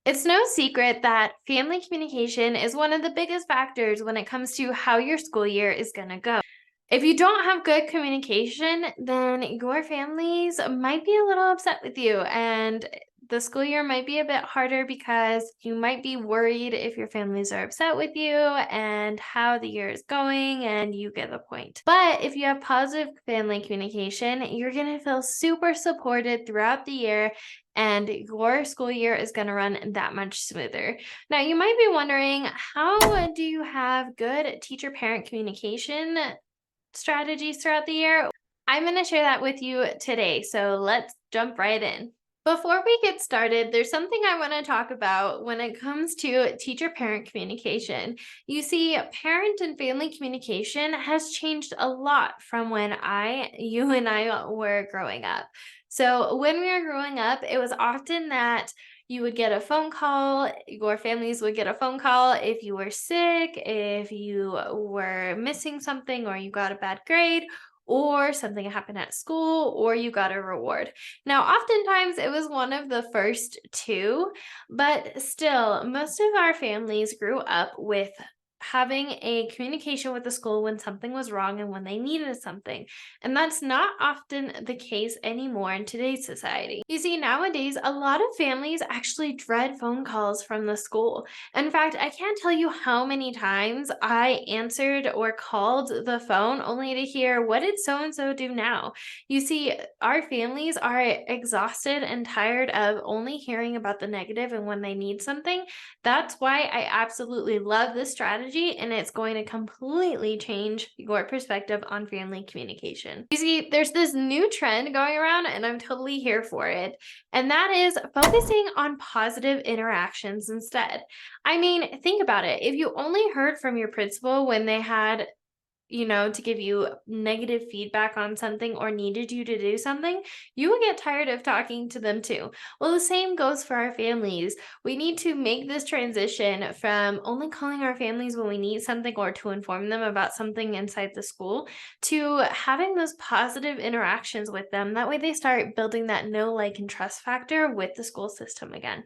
It's no secret that family communication is one of the biggest factors when it comes to how your school year is going to go. If you don't have good communication, then your families might be a little upset with you, and the school year might be a bit harder because you might be worried if your families are upset with you and how the year is going, and you get the point. But if you have positive family communication, you're going to feel super supported throughout the year and your school year is going to run that much smoother. Now, you might be wondering, how do you have good teacher parent communication strategies throughout the year? I'm going to share that with you today. So let's jump right in. Before we get started, there's something I want to talk about when it comes to teacher parent communication. You see, parent and family communication has changed a lot from when you and I were growing up. So, when we were growing up, it was often that you would get a phone call, your families would get a phone call if you were sick, if you were missing something, or you got a bad grade, or something happened at school, or you got a reward. Now, oftentimes it was one of the first two, but still, most of our families grew up with having a communication with the school when something was wrong and when they needed something. And that's not often the case anymore in today's society. You see, nowadays, a lot of families actually dread phone calls from the school. In fact, I can't tell you how many times I answered or called the phone only to hear, "What did so and so do now?" You see, our families are exhausted and tired of only hearing about the negative and when they need something. That's why I absolutely love this strategy, and it's going to completely change your perspective on family communication. You see, there's this new trend going around, and I'm totally here for it, and that is focusing on positive interactions instead. I mean, think about it. If you only heard from your principal when they had to give you negative feedback on something or needed you to do something, you will get tired of talking to them too. Well, the same goes for our families. We need to make this transition from only calling our families when we need something or to inform them about something inside the school to having those positive interactions with them. That way, they start building that know, like, and trust factor with the school system again.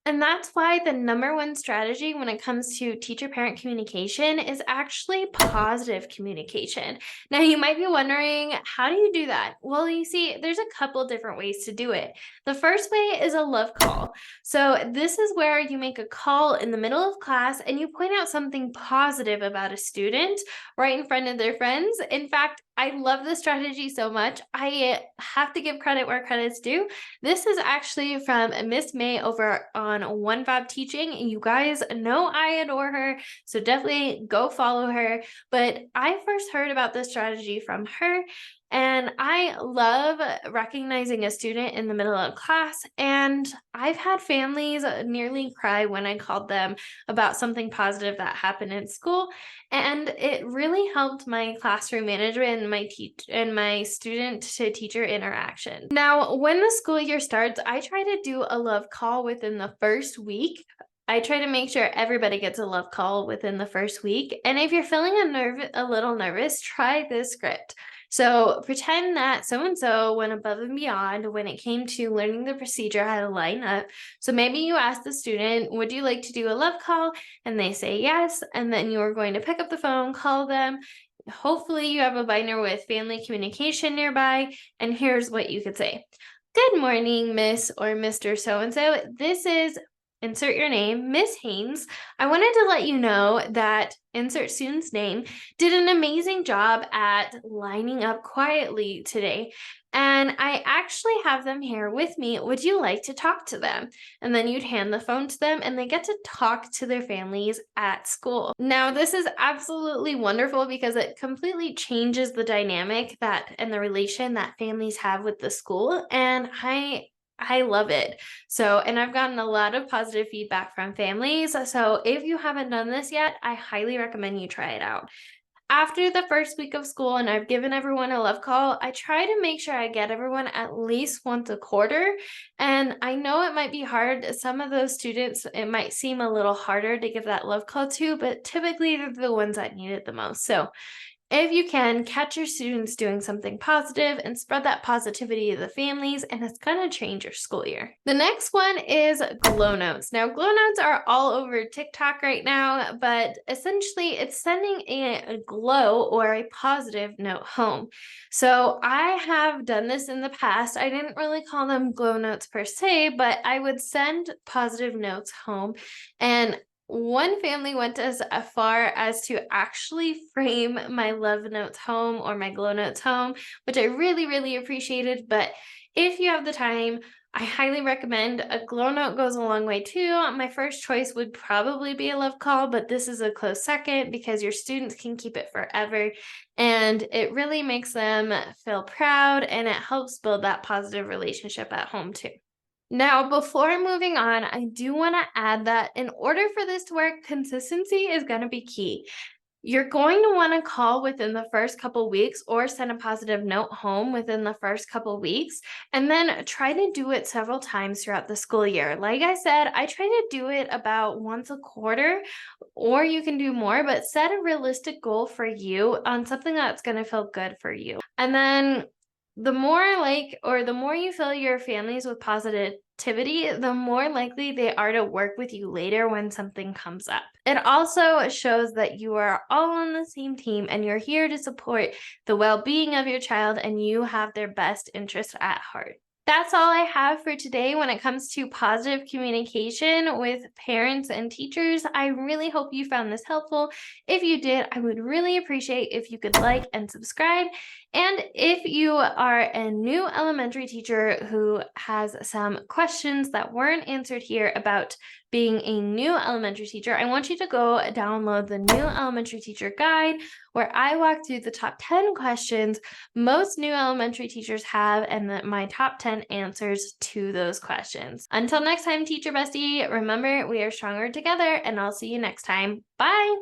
And that's why the number one strategy when it comes to teacher parent communication is actually positive communication. Now, you might be wondering, how do you do that? Well, you see, there's a couple different ways to do it. The first way is a love call. So, this is where you make a call in the middle of class and you point out something positive about a student right in front of their friends. In fact, I love this strategy so much. I have to give credit where credit's due. This is actually from Miss May over on One Vibe Teaching. You guys know I adore her, so definitely go follow her. But I first heard about this strategy from her, and I love recognizing a student in the middle of class. And I've had families nearly cry when I called them about something positive that happened in school. And it really helped my classroom management and my student to teacher interaction. Now, when the school year starts, I try to do a love call within the first week. I try to make sure everybody gets a love call within the first week. And if you're feeling a little nervous, try this script. So pretend that so and so went above and beyond when it came to learning the procedure how to line up. So maybe you ask the student, "Would you like to do a love call?" And they say yes. And then you're going to pick up the phone, call them. Hopefully, you have a binder with family communication nearby. And here's what you could say: "Good morning, Miss or Mr. So and so. This is," insert your name, "Miss Haynes. I wanted to let you know that," insert student's name, "did an amazing job at lining up quietly today. And I actually have them here with me. Would you like to talk to them?" And then you'd hand the phone to them and they get to talk to their families at school. Now, this is absolutely wonderful because it completely changes the dynamic that and the relation that families have with the school. And I love it. So, and I've gotten a lot of positive feedback from families. So, if you haven't done this yet, I highly recommend you try it out. After the first week of school and I've given everyone a love call, I try to make sure I get everyone at least once a quarter. And I know it might be hard. Some of those students, it might seem a little harder to give that love call to, but typically they're the ones that need it the most. So If you can, catch your students doing something positive and spread that positivity to the families, and it's going to change your school year. The next one is glow notes. Now, glow notes are all over TikTok right now, but essentially it's sending a glow or a positive note home. So I have done this in the past. I didn't really call them glow notes per se, but I would send positive notes home. And one family went as far as to actually frame my love notes home or my glow notes home, which I really, really appreciated. But if you have the time, I highly recommend a glow note goes a long way too. My first choice would probably be a love call, but this is a close second because your students can keep it forever and it really makes them feel proud and it helps build that positive relationship at home too. Now, before moving on, I do want to add that in order for this to work, consistency is going to be key. You're going to want to call within the first couple weeks or send a positive note home within the first couple weeks, and then try to do it several times throughout the school year. Like I said, I try to do it about once a quarter, or you can do more, but set a realistic goal for you on something that's going to feel good for you. And then the more you fill your families with positivity, the more likely they are to work with you later when something comes up. It also shows that you are all on the same team and you're here to support the well-being of your child and you have their best interest at heart. That's all I have for today when it comes to positive communication with parents and teachers. I really hope you found this helpful. If you did, I would really appreciate if you could like and subscribe. And if you are a new elementary teacher who has some questions that weren't answered here about being a new elementary teacher, I want you to go download the new elementary teacher guide where I walk through the top 10 questions most new elementary teachers have and my top 10 answers to those questions. Until next time, teacher bestie, remember we are stronger together and I'll see you next time. Bye.